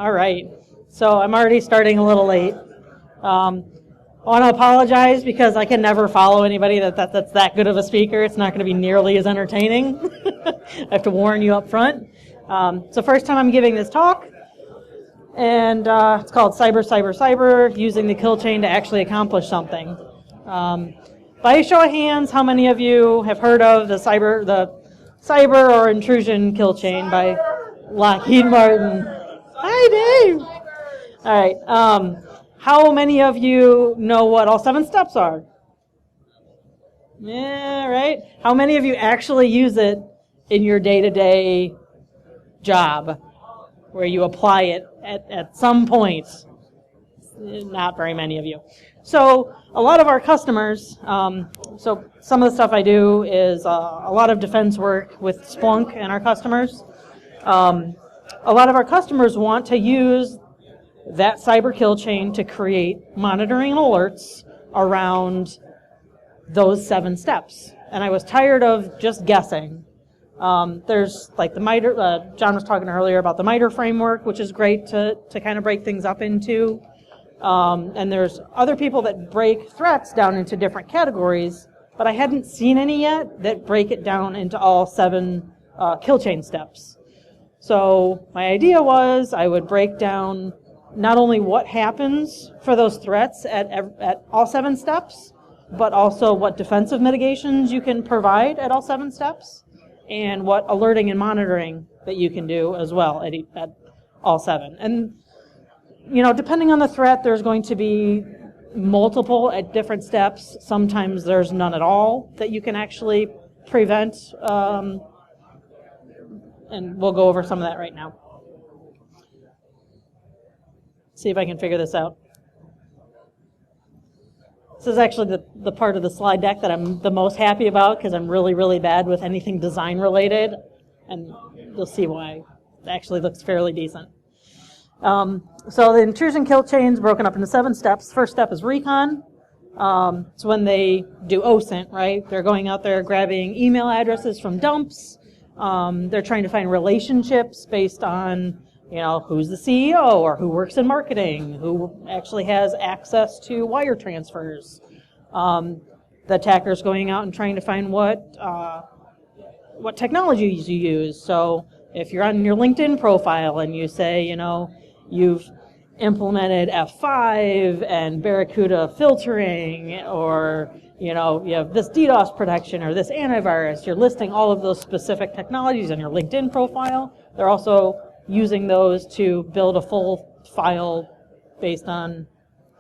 All right. So I'm already starting a little late. I want to apologize because I can never follow anybody that's that good of a speaker. It's not going to be nearly as entertaining. I have to warn you up front. It's the first time I'm giving this talk, and it's called Cyber, using the kill chain to actually accomplish something. By a show of hands, how many of you have heard of the cyber or intrusion kill chain by Lockheed Martin? Hi, Dave. All right. How many of you know what all 7 steps are? Yeah, right. How many of you actually use it in your day-to-day job, where you apply it at some point? Not very many of you. So a lot of our customers, so some of the stuff I do is a lot of defense work with Splunk and our customers. A lot of our customers want to use that cyber kill chain to create monitoring and alerts around those 7 steps. And I was tired of just guessing. There's like the MITRE, John was talking earlier about the MITRE framework, which is great to kind of break things up into. And there's other people that break threats down into different categories, but I hadn't seen any yet that break it down into all 7 kill chain steps. So my idea was I would break down not only what happens for those threats at all 7 steps, but also what defensive mitigations you can provide at all 7 steps, and what alerting and monitoring that you can do as well at all 7. And you know, depending on the threat, there's going to be multiple at different steps. Sometimes there's none at all that you can actually prevent, and we'll go over some of that right now. See if I can figure this out. This is actually the part of the slide deck that I'm the most happy about, because I'm really, really bad with anything design related, and you'll see why. It actually looks fairly decent. So the intrusion kill chain is broken up into 7 steps. First step is recon. It's when they do OSINT, right? They're going out there grabbing email addresses from dumps. They're trying to find relationships based on, you know, who's the CEO or who works in marketing, who actually has access to wire transfers. The attacker's going out and trying to find what technologies you use. So if you're on your LinkedIn profile and you say, you know, you've implemented F5 and Barracuda filtering, or, you know, you have this DDoS protection or this antivirus, you're listing all of those specific technologies on your LinkedIn profile. They're also using those to build a full file based on,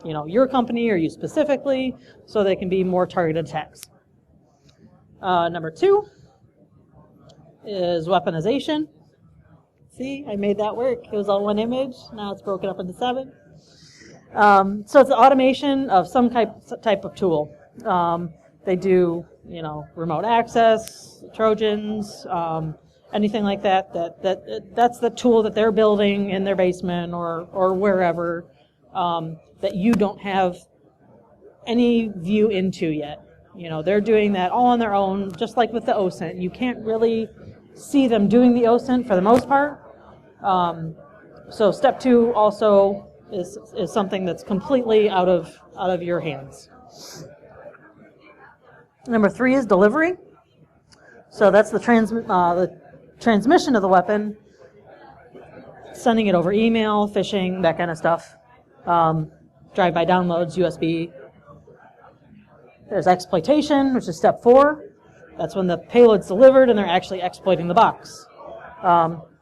you know, your company or you specifically, so they can be more targeted attacks. Number 2 is weaponization. See, I made that work. It was all one image. Now it's broken up into 7. So it's the automation of some type of tool. They do, you know, remote access, Trojans, anything like that. That's the tool that they're building in their basement or wherever, that you don't have any view into yet. You know, they're doing that all on their own, just like with the OSINT. You can't really see them doing the OSINT for the most part. So step 2 also is something that's completely out of your hands. Number 3 is delivery. So that's the transmission of the weapon, sending it over email, phishing, that kind of stuff. Drive-by downloads, USB. There's exploitation, which is step 4. That's when the payload's delivered and they're actually exploiting the box.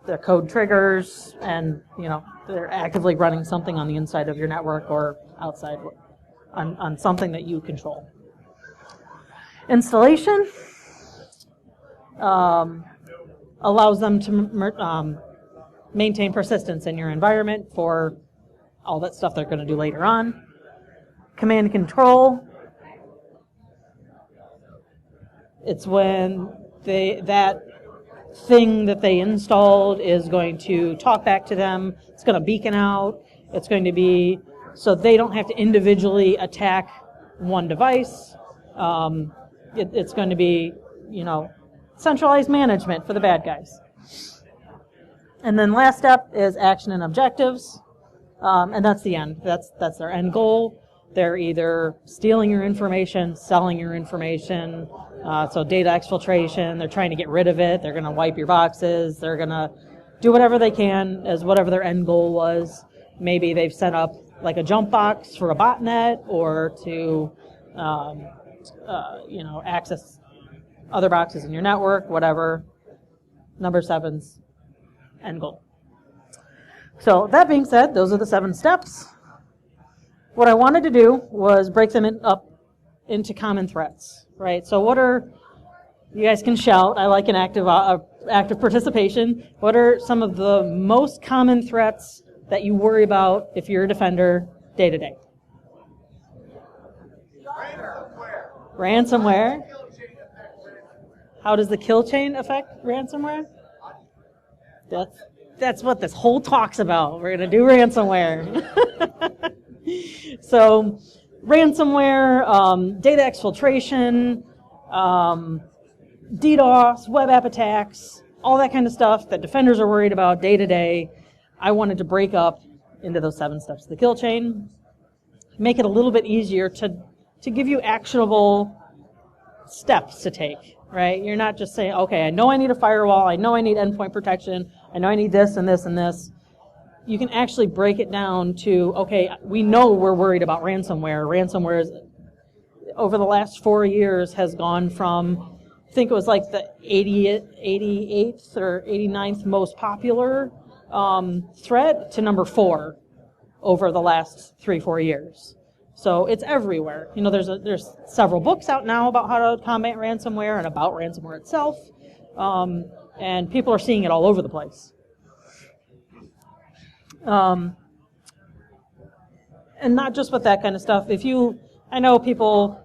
Their code triggers, and, you know, they're actively running something on the inside of your network or outside on something that you control. Installation allows them to maintain persistence in your environment for all that stuff they're going to do later on. Command and control. It's when that thing that they installed is going to talk back to them. It's going to beacon out. It's going to be so they don't have to individually attack one device. It's going to be, you know, centralized management for the bad guys. And then last step is action and objectives, and that's the end. That's their end goal. They're either stealing your information, selling your information, so data exfiltration. They're trying to get rid of it. They're going to wipe your boxes. They're going to do whatever they can as whatever their end goal was. Maybe they've set up like a jump box for a botnet, or to access other boxes in your network, whatever. Number 7's end goal. So that being said, those are the 7 steps. What I wanted to do was break them up into common threats, right? So what are, you guys can shout, I like an active participation. What are some of the most common threats that you worry about if you're a defender day to day? Ransomware. How does the kill chain affect ransomware? That's what this whole talk's about. We're going to do ransomware. So, ransomware, data exfiltration, DDoS, web app attacks, all that kind of stuff that defenders are worried about day to day. I wanted to break up into those 7 steps of the kill chain, make it a little bit easier to give you actionable steps to take, right? You're not just saying, okay, I know I need a firewall, I know I need endpoint protection, I know I need this and this and this. You can actually break it down to, okay, we know we're worried about ransomware. Ransomware is, over the last 4 years, has gone from, I think it was like the 88th or 89th most popular threat to number 4 over the last 3-4 years. So it's everywhere. You know, there's several books out now about how to combat ransomware and about ransomware itself, and people are seeing it all over the place. And not just with that kind of stuff. I know people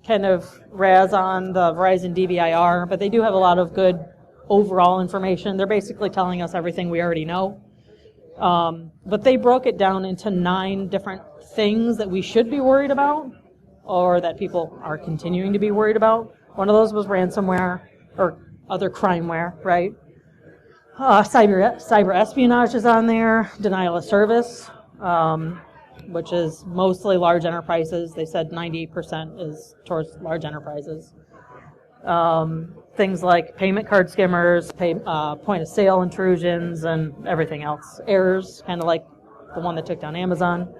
kind of razz on the Verizon DBIR, but they do have a lot of good overall information. They're basically telling us everything we already know. But they broke it down into 9 different things that we should be worried about, or that people are continuing to be worried about. One of those was ransomware, or other crimeware, right? Cyber espionage is on there, denial of service, which is mostly large enterprises. They said 90% is towards large enterprises. Things like payment card skimmers, point of sale intrusions, and everything else. Errors, kind of like the one that took down Amazon.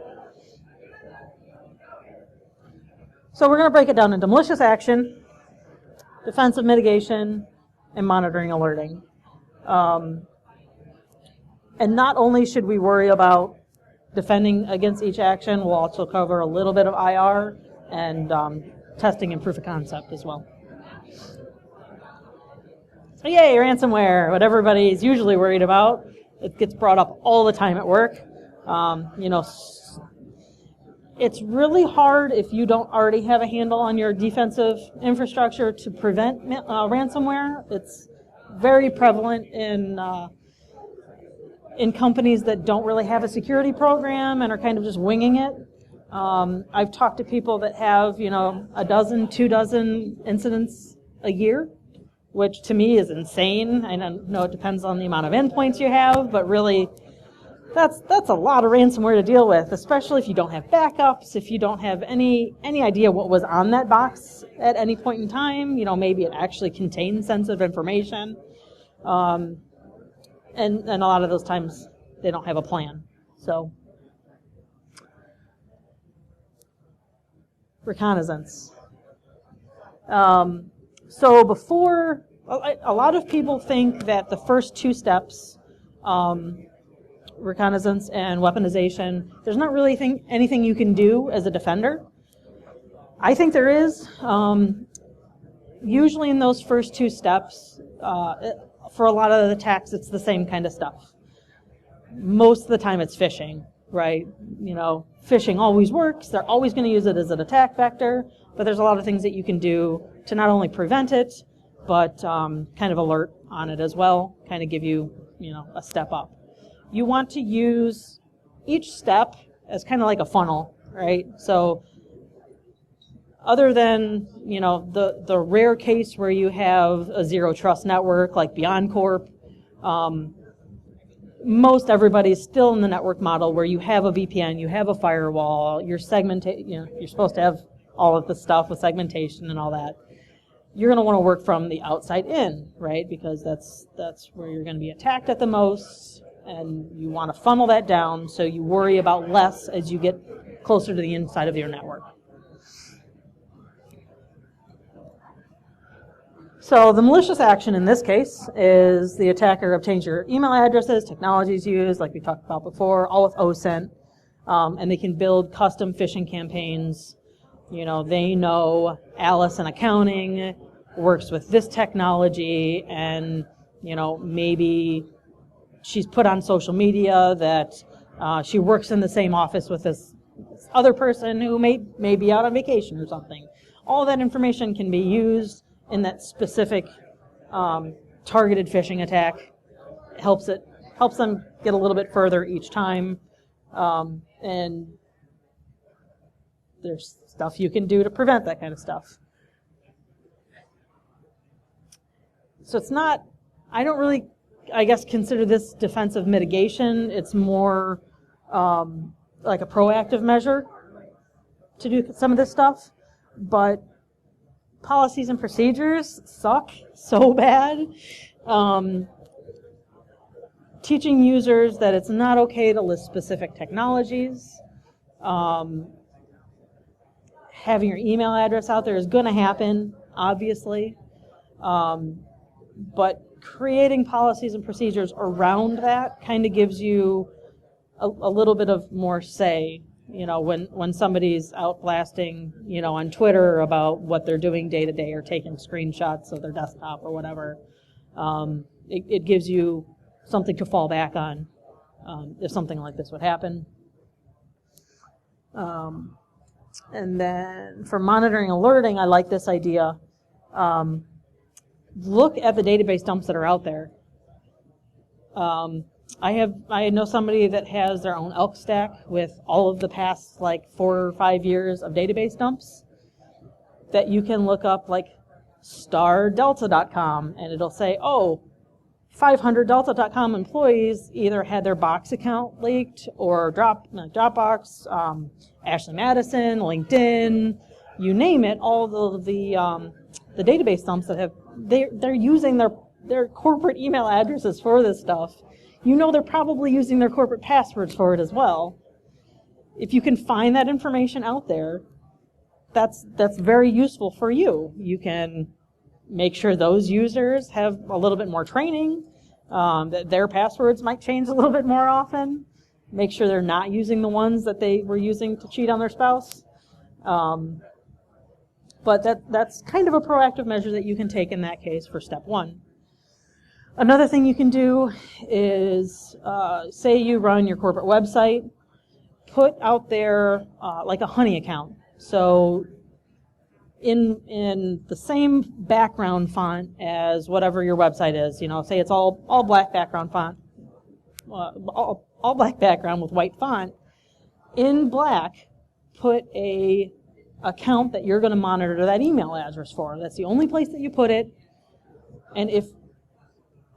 So we're going to break it down into malicious action, defensive mitigation, and monitoring alerting. And not only should we worry about defending against each action, we'll also cover a little bit of IR and testing and proof of concept as well. So yay, ransomware, what everybody's usually worried about. It gets brought up all the time at work. It's really hard if you don't already have a handle on your defensive infrastructure to prevent ransomware. It's very prevalent in companies that don't really have a security program and are kind of just winging it. I've talked to people that have, a dozen, 2 dozen incidents a year, which to me is insane. I know it depends on the amount of endpoints you have, but really that's a lot of ransomware to deal with, especially if you don't have backups, if you don't have any idea what was on that box at any point in time. Maybe it actually contains sensitive information. And a lot of those times they don't have a plan. So, Reconnaissance. So before, a lot of people think that the first 2 steps, reconnaissance and weaponization, there's not really anything you can do as a defender. I think there is. Usually in those first 2 steps, for a lot of the attacks, it's the same kind of stuff. Most of the time it's phishing, right? Phishing always works. They're always going to use it as an attack vector, but there's a lot of things that you can do to not only prevent it, but kind of alert on it as well, kind of give you, a step up. You want to use each step as kind of like a funnel, right? So other than, the rare case where you have a zero trust network like BeyondCorp, most everybody's still in the network model where you have a VPN, you have a firewall, you're you're supposed to have all of the stuff with segmentation and all that. You're going to want to work from the outside in, right? Because that's where you're going to be attacked at the most, and you want to funnel that down so you worry about less as you get closer to the inside of your network. So the malicious action in this case is the attacker obtains your email addresses, technologies used, like we talked about before, all with OSINT, and they can build custom phishing campaigns. You know, they know Alice in accounting works with this technology, and, you know, maybe she's put on social media that she works in the same office with this other person who may be out on vacation or something. All that information can be used in that specific targeted phishing attack. It helps them get a little bit further each time, and there's stuff you can do to prevent that kind of stuff. So it's not, I don't really, I guess, consider this defensive mitigation. It's more like a proactive measure to do some of this stuff, but policies and procedures suck so bad. Teaching users that it's not okay to list specific technologies. Having your email address out there is going to happen, obviously. But creating policies and procedures around that kind of gives you a little bit of more say. You know, when somebody's out blasting, you know, on Twitter about what they're doing day to day or taking screenshots of their desktop or whatever, it gives you something to fall back on if something like this would happen. And then for monitoring alerting, I like this idea. Look at the database dumps that are out there. I know somebody that has their own Elk stack with all of the past like 4 or 5 years of database dumps that you can look up, like stardelta.com, and it'll say, oh, 500 delta.com employees either had their Box account leaked or Dropbox, Ashley Madison, LinkedIn, you name it. All of the database dumps that have they're using their corporate email addresses for this stuff. You know they're probably using their corporate passwords for it as well. If you can find that information out there, that's very useful for you. You can make sure those users have a little bit more training, that their passwords might change a little bit more often. Make sure they're not using the ones that they were using to cheat on their spouse. But that's kind of a proactive measure that you can take in that case for step 1. Another thing you can do is, say you run your corporate website, put out there like a honey account. So in the same background font as whatever your website is, you know, say it's all black background font, all black background with white font. In black, put a account that you're going to monitor that email address for. That's the only place that you put it. And if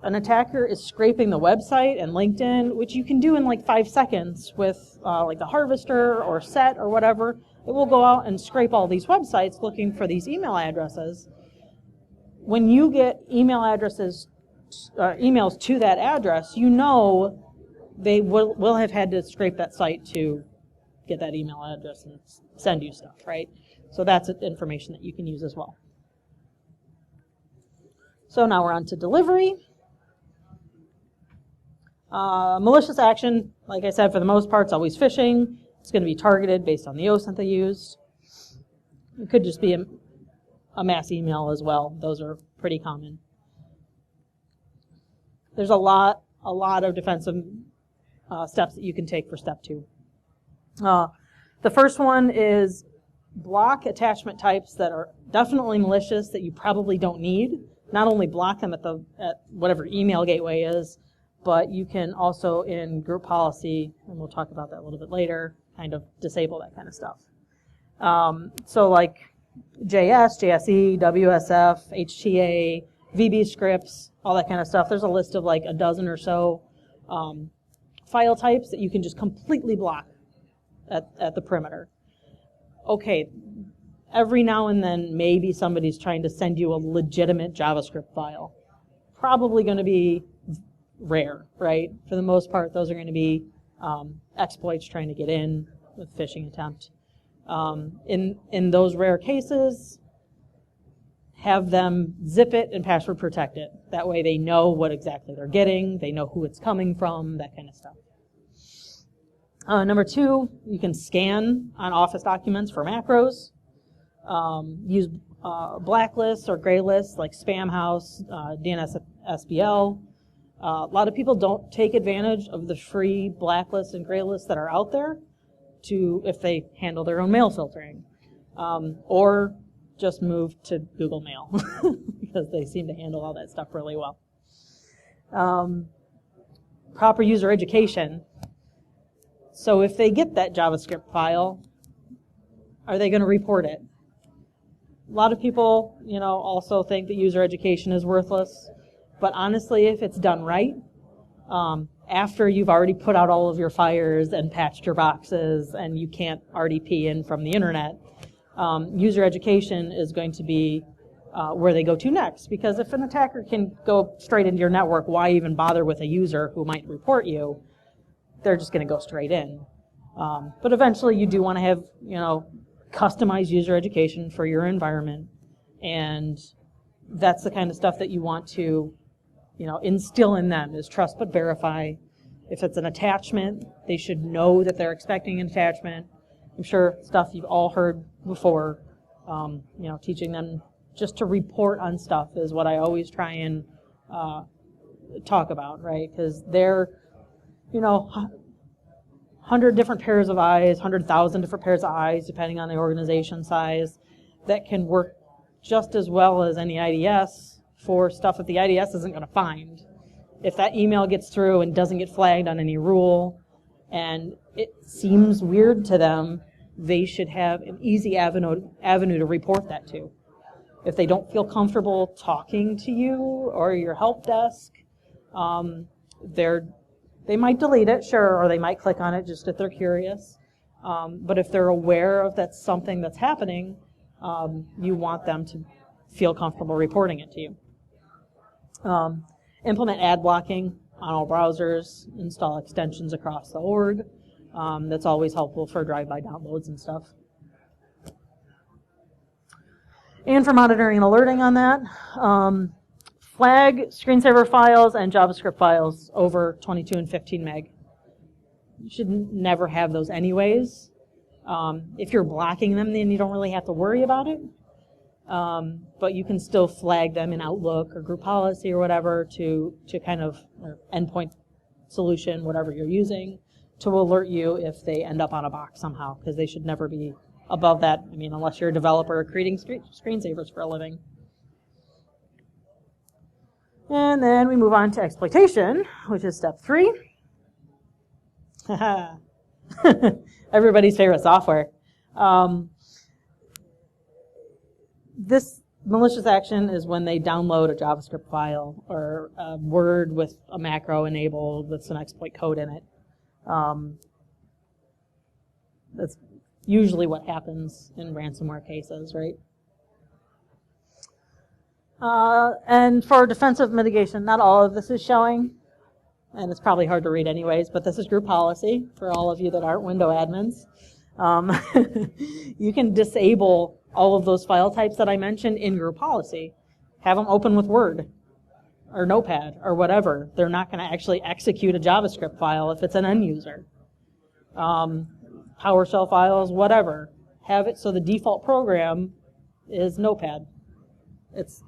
an attacker is scraping the website and LinkedIn, which you can do in like 5 seconds with like the Harvester or Set or whatever, it will go out and scrape all these websites looking for these email addresses. When you get email addresses, emails to that address, you know they will have had to scrape that site to get that email address and send you stuff, right? So that's information that you can use as well. So now we're on to delivery. Malicious action, like I said, for the most part, it's always phishing. It's going to be targeted based on the OSINT they used. It could just be a mass email as well. Those are pretty common. There's a lot of defensive steps that you can take for step 2. The first one is block attachment types that are definitely malicious that you probably don't need. Not only block them at whatever email gateway is, but you can also in group policy, and we'll talk about that a little bit later, kind of disable that kind of stuff. So like JS, JSE, WSF, HTA, VB scripts, all that kind of stuff. There's a list of like a dozen or so file types that you can just completely block at the perimeter. Okay, every now and then maybe somebody's trying to send you a legitimate JavaScript file. Probably going to be rare, right? For the most part, those are going to be exploits trying to get in with phishing attempt. In those rare cases, have them zip it and password protect it. That way they know what exactly they're getting, they know who it's coming from, that kind of stuff. Number 2, you can scan on Office documents for macros. Use blacklists or gray lists like Spamhaus, DNS SPL. A lot of people don't take advantage of the free blacklists and gray lists that are out there if they handle their own mail filtering. Or just move to Google Mail because they seem to handle all that stuff really well. Proper user education. So if they get that JavaScript file, are they going to report it? A lot of people, also think that user education is worthless. But honestly, if it's done right, after you've already put out all of your fires and patched your boxes and you can't RDP in from the internet, user education is going to be where they go to next. Because if an attacker can go straight into your network, why even bother with a user who might report you? They're just going to go straight in. But eventually you do want to have, customized user education for your environment. And that's the kind of stuff that you want to, instill in them is trust but verify. If it's an attachment, they should know that they're expecting an attachment. I'm sure stuff you've all heard before, teaching them just to report on stuff is what I always try and talk about, right? Because they're, 100 different pairs of eyes, 100,000 different pairs of eyes, depending on the organization size, that can work just as well as any IDS for stuff that the IDS isn't going to find. If that email gets through and doesn't get flagged on any rule, and it seems weird to them, they should have an easy avenue to report that to. If they don't feel comfortable talking to you or your help desk, they might delete it, sure, or they might click on it just if they're curious. But if they're aware of that's something that's happening, you want them to feel comfortable reporting it to you. Implement ad blocking on all browsers, install extensions across the org. That's always helpful for drive-by downloads and stuff. And for monitoring and alerting on that, flag screensaver files and JavaScript files over 22 and 15 meg. You should never have those anyways. If you're blocking them, then you don't really have to worry about it. But you can still flag them in Outlook or group policy or whatever to kind of, or endpoint solution, whatever you're using, to alert you if they end up on a box somehow, because they should never be above that. I mean, unless you're a developer creating screensavers for a living. And then we move on to exploitation, which is step 3. Everybody's favorite software. This malicious action is when they download a JavaScript file or a Word with a macro enabled with some exploit code in it. That's usually what happens in ransomware cases, right? And for defensive mitigation, not all of this is showing, and it's probably hard to read anyways, but this is group policy for all of you that aren't window admins. You can disable all of those file types that I mentioned in group policy. Have them open with Word or Notepad or whatever. They're not going to actually execute a JavaScript file if it's an end user. PowerShell files, whatever. Have it so the default program is Notepad. It's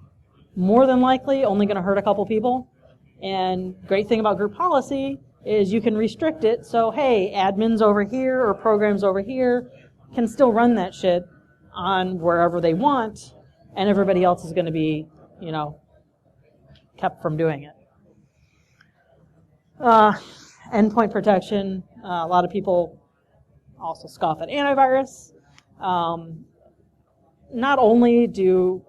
more than likely only going to hurt a couple people. And great thing about group policy is you can restrict it. So, hey, admins over here or programs over here can still run that shit on wherever they want, and everybody else is going to be, kept from doing it. Endpoint protection. A lot of people also scoff at antivirus. Not only do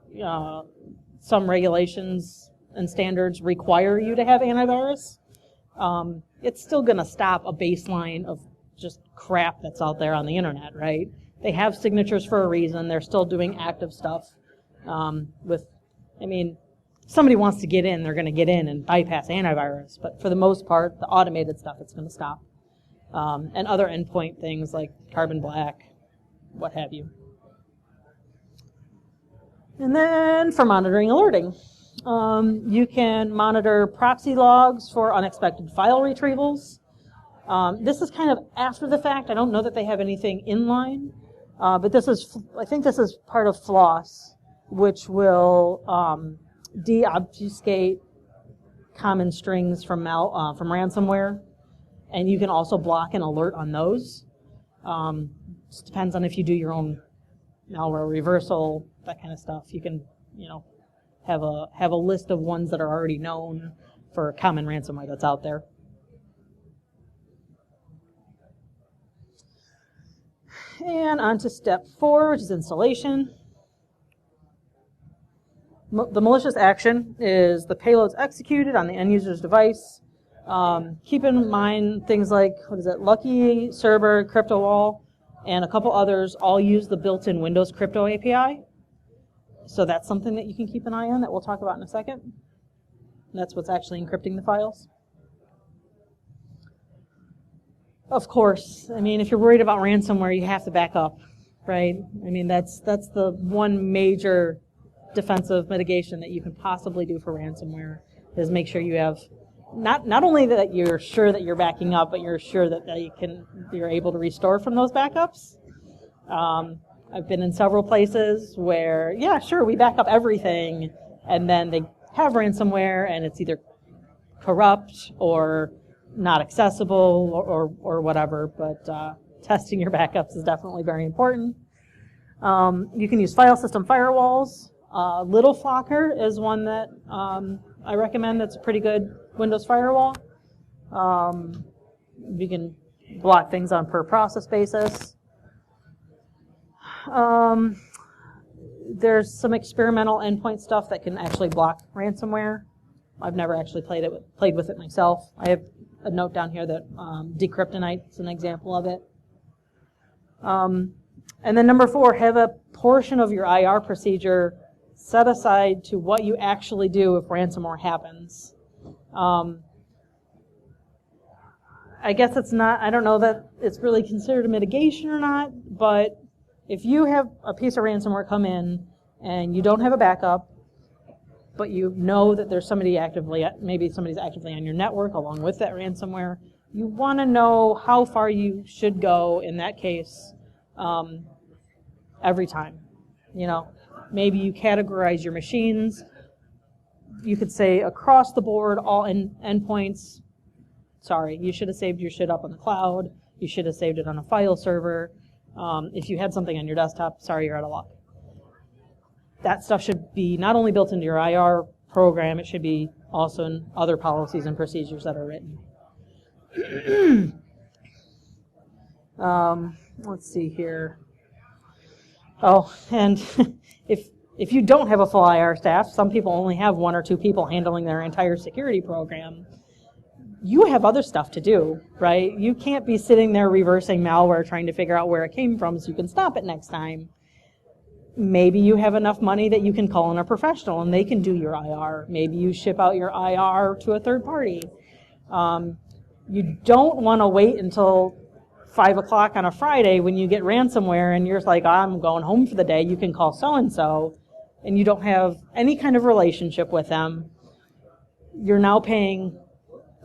some regulations and standards require you to have antivirus, it's still going to stop a baseline of just crap that's out there on the internet, right? They have signatures for a reason. They're still doing active stuff. If somebody wants to get in, they're going to get in and bypass antivirus. But for the most part, the automated stuff, it's going to stop. And other endpoint things like Carbon Black, what have you. And then for monitoring alerting, you can monitor proxy logs for unexpected file retrievals. This is kind of after the fact. I don't know that they have anything inline, but I think this is part of Floss, which will deobfuscate common strings from ransomware, and you can also block an alert on those. Just depends on if you do your own malware reversal, that kind of stuff. You can, have a list of ones that are already known for common ransomware that's out there. And on to step 4, which is installation. The malicious action is the payload's executed on the end user's device. Keep in mind things like, Lucky, Cerber, CryptoWall, and a couple others all use the built-in Windows Crypto API. So that's something that you can keep an eye on that we'll talk about in a second. And that's what's actually encrypting the files. Of course, if you're worried about ransomware, you have to back up, right? That's the one major defensive mitigation that you can possibly do for ransomware, is make sure you have not only that you're sure that you're backing up, but you're sure that you're able to restore from those backups. I've been in several places where, yeah, sure, we back up everything, and then they have ransomware, and it's either corrupt or not accessible or whatever, but testing your backups is definitely very important. You can use file system firewalls. Little Flocker is one that I recommend. That's a pretty good Windows firewall. You can block things on per process basis. There's some experimental endpoint stuff that can actually block ransomware. I've never actually played with it myself. I have a note down here that Decryptonite is an example of it. And then number 4, have a portion of your IR procedure set aside to what you actually do if ransomware happens. I guess it's not, I don't know that it's really considered a mitigation or not, but if you have a piece of ransomware come in and you don't have a backup, but you know that there's maybe somebody's actively on your network along with that ransomware, you want to know how far you should go in that case every time. Maybe you categorize your machines. You could say across the board, all endpoints, sorry, you should have saved your shit up on the cloud. You should have saved it on a file server. If you had something on your desktop, sorry, you're out of luck. That stuff should be not only built into your IR program, it should be also in other policies and procedures that are written. Let's see here. Oh, and if you don't have a full IR staff, some people only have 1 or 2 people handling their entire security program. You have other stuff to do, right? You can't be sitting there reversing malware trying to figure out where it came from so you can stop it next time. Maybe you have enough money that you can call in a professional and they can do your IR. Maybe you ship out your IR to a third party. You don't want to wait until 5 o'clock on a Friday when you get ransomware and you're like, I'm going home for the day. You can call so-and-so, and you don't have any kind of relationship with them. You're now paying,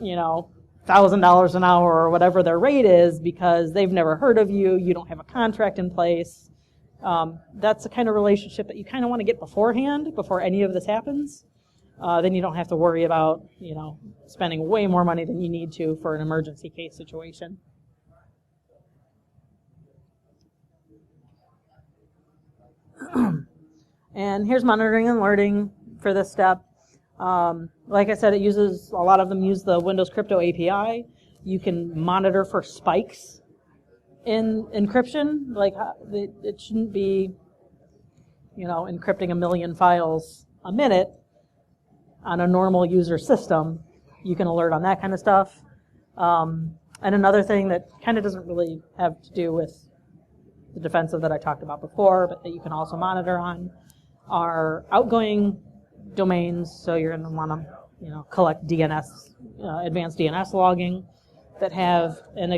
$1,000 an hour or whatever their rate is because they've never heard of you. You don't have a contract in place. That's the kind of relationship that you kind of want to get beforehand, before any of this happens. Then you don't have to worry about, spending way more money than you need to for an emergency case situation. And here's monitoring and alerting for this step. Like I said, a lot of them use the Windows Crypto API. You can monitor for spikes in encryption. Like it shouldn't be, encrypting 1 million files a minute on a normal user system. You can alert on that kind of stuff. And another thing that kind of doesn't really have to do with the defensive that I talked about before, but that you can also monitor on, are outgoing domains. So you're going to want to, collect DNS, advanced DNS logging that have an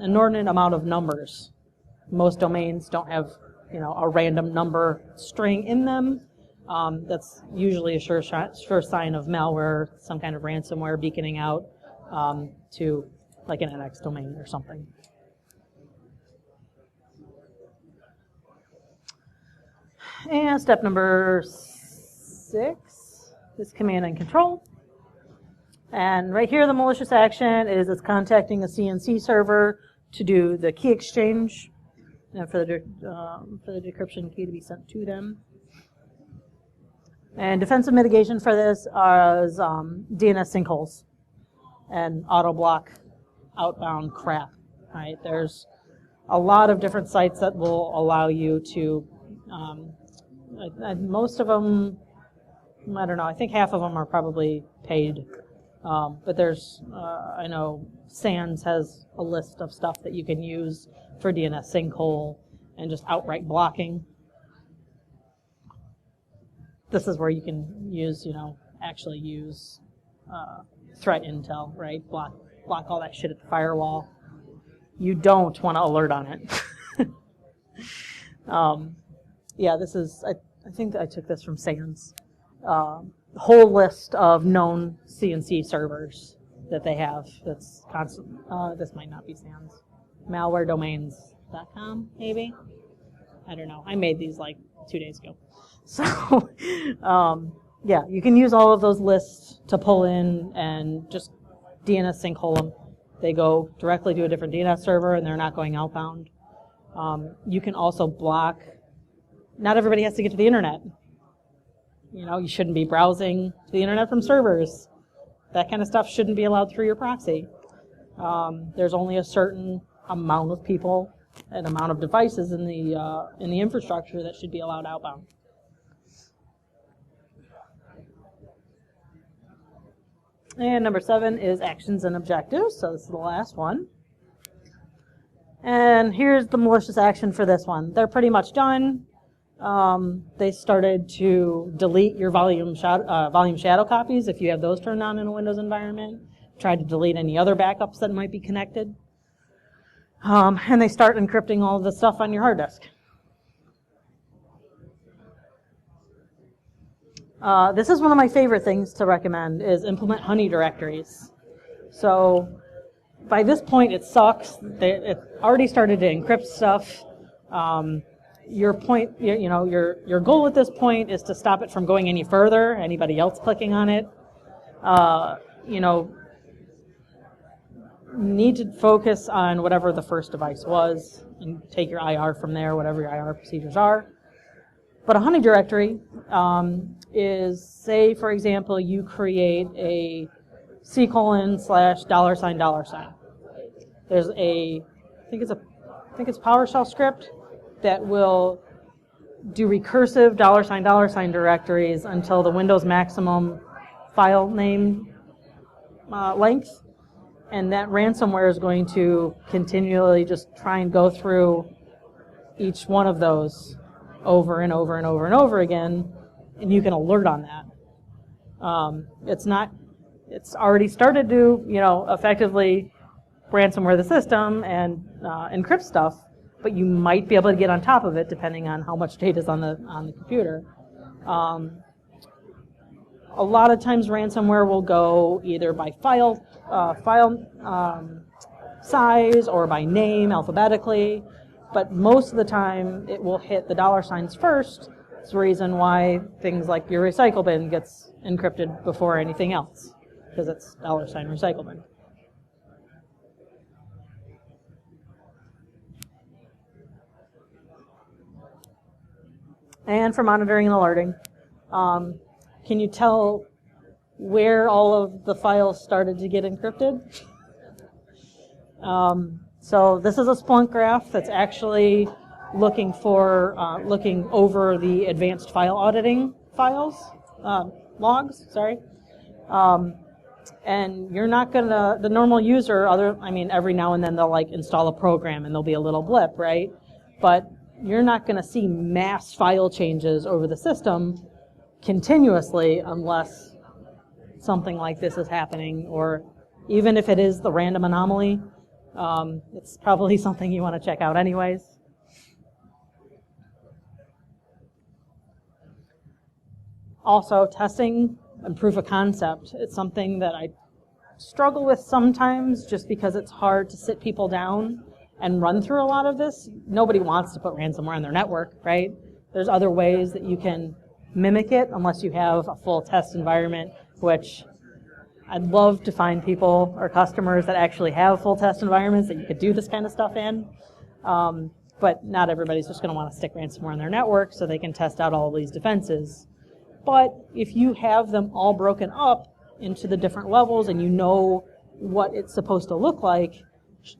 inordinate amount of numbers. Most domains don't have, a random number string in them. That's usually a sure sign of malware, some kind of ransomware beaconing out to like an NX domain or something. And step number 6 is command and control. And right here, the malicious action is it's contacting a CNC server to do the key exchange and for the decryption key to be sent to them. And defensive mitigation for this is DNS sinkholes and auto block outbound crap. Right? There's a lot of different sites that will allow you to. Most of them, I don't know. I think half of them are probably paid. But there's, I know SANS has a list of stuff that you can use for DNS sinkhole and just outright blocking. This is where you can use, actually use threat intel, right? Block all that shit at the firewall. You don't want to alert on it. Yeah, this is, I think I took this from SANS. Whole list of known CNC servers that they have. That's constant. This might not be SANS. Malwaredomains.com, maybe? I don't know. I made these like 2 days ago. So, yeah, you can use all of those lists to pull in and just DNS sinkhole them. They go directly to a different DNS server and they're not going outbound. You can also block. Not everybody has to get to the internet. You shouldn't be browsing to the internet from servers. That kind of stuff shouldn't be allowed through your proxy. There's only a certain amount of people and amount of devices in the infrastructure that should be allowed outbound. And number 7 is actions and objectives. So this is the last one. And here's the malicious action for this one. They're pretty much done. They started to delete your volume shadow copies if you have those turned on in a Windows environment. Tried to delete any other backups that might be connected. And they start encrypting all of the stuff on your hard disk. This is one of my favorite things to recommend is implement honey directories. So by this point it sucks. It already started to encrypt stuff. Your goal at this point is to stop it from going any further, anybody else clicking on it. Need to focus on whatever the first device was and take your IR from there, whatever your IR procedures are. But a honey directory is, say, for example, you create a $/$. There's I think it's PowerShell script that will do recursive $$ directories until the Windows maximum file name length, and that ransomware is going to continually just try and go through each one of those over and over and over and over again, and you can alert on that. It's already started to, effectively ransomware the system and encrypt stuff, but you might be able to get on top of it depending on how much data is on the computer. A lot of times ransomware will go either by file size or by name alphabetically, but most of the time it will hit the $ first. It's the reason why things like your recycle bin gets encrypted before anything else, because it's $ recycle bin. And for monitoring and alerting, can you tell where all of the files started to get encrypted? So this is a Splunk graph that's actually looking over the advanced file auditing logs. And you're not gonna, the normal user, every now and then they'll like install a program and there'll be a little blip, right? But you're not gonna see mass file changes over the system continuously unless something like this is happening, or even if it is the random anomaly, it's probably something you want to check out anyways. Also, testing and proof of concept. It's something that I struggle with sometimes just because it's hard to sit people down and run through a lot of this. Nobody wants to put ransomware on their network, right? There's other ways that you can mimic it unless you have a full test environment, which I'd love to find people or customers that actually have full test environments that you could do this kind of stuff in. But not everybody's just going to want to stick ransomware on their network so they can test out all of these defenses. But if you have them all broken up into the different levels and you know what it's supposed to look like,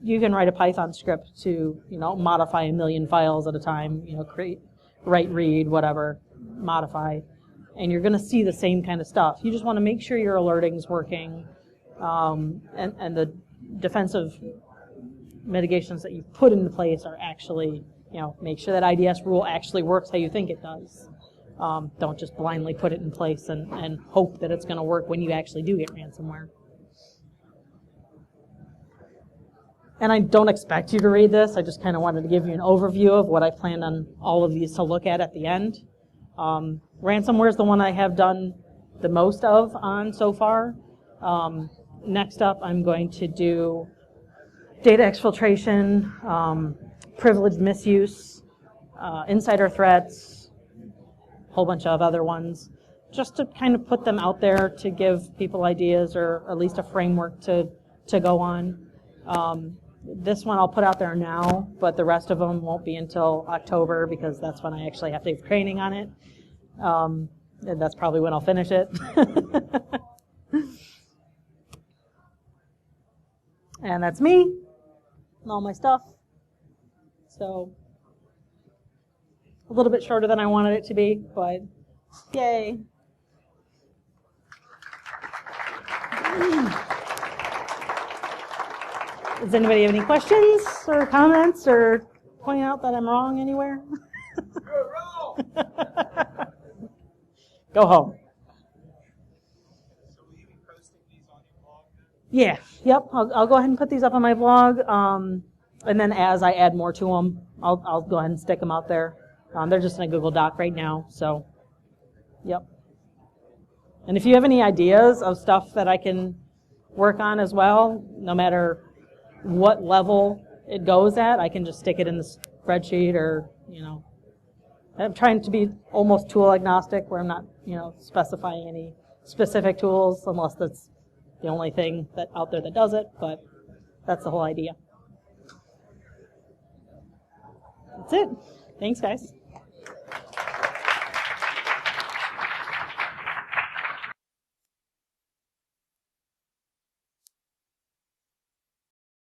you can write a Python script to, modify 1 million files at a time, create, write, read, whatever, modify, and you're going to see the same kind of stuff. You just want to make sure your alerting's working, and the defensive mitigations that you put into place are actually, make sure that IDS rule actually works how you think it does. Don't just blindly put it in place and hope that it's going to work when you actually do get ransomware. And I don't expect you to read this. I just kind of wanted to give you an overview of what I planned on all of these to look at the end. Ransomware is the one I have done the most of on so far. Next up, I'm going to do data exfiltration, privilege misuse, insider threats, whole bunch of other ones, just to kind of put them out there to give people ideas or at least a framework to go on. This one I'll put out there now, but the rest of them won't be until October because that's when I actually have to give training on it. And that's probably when I'll finish it. And that's me and all my stuff. So a little bit shorter than I wanted it to be, but yay. Does anybody have any questions or comments or point out that I'm wrong anywhere? You're wrong! Go home. So will you be posting these on your blog then? Yeah, yep. I'll go ahead and put these up on my blog, and then as I add more to them, I'll go ahead and stick them out there. They're just in a Google Doc right now, so yep. And if you have any ideas of stuff that I can work on as well, no matter what level it goes at, I can just stick it in the spreadsheet or, I'm trying to be almost tool agnostic where I'm not, specifying any specific tools unless that's the only thing that out there that does it, but that's the whole idea. That's it. Thanks, guys.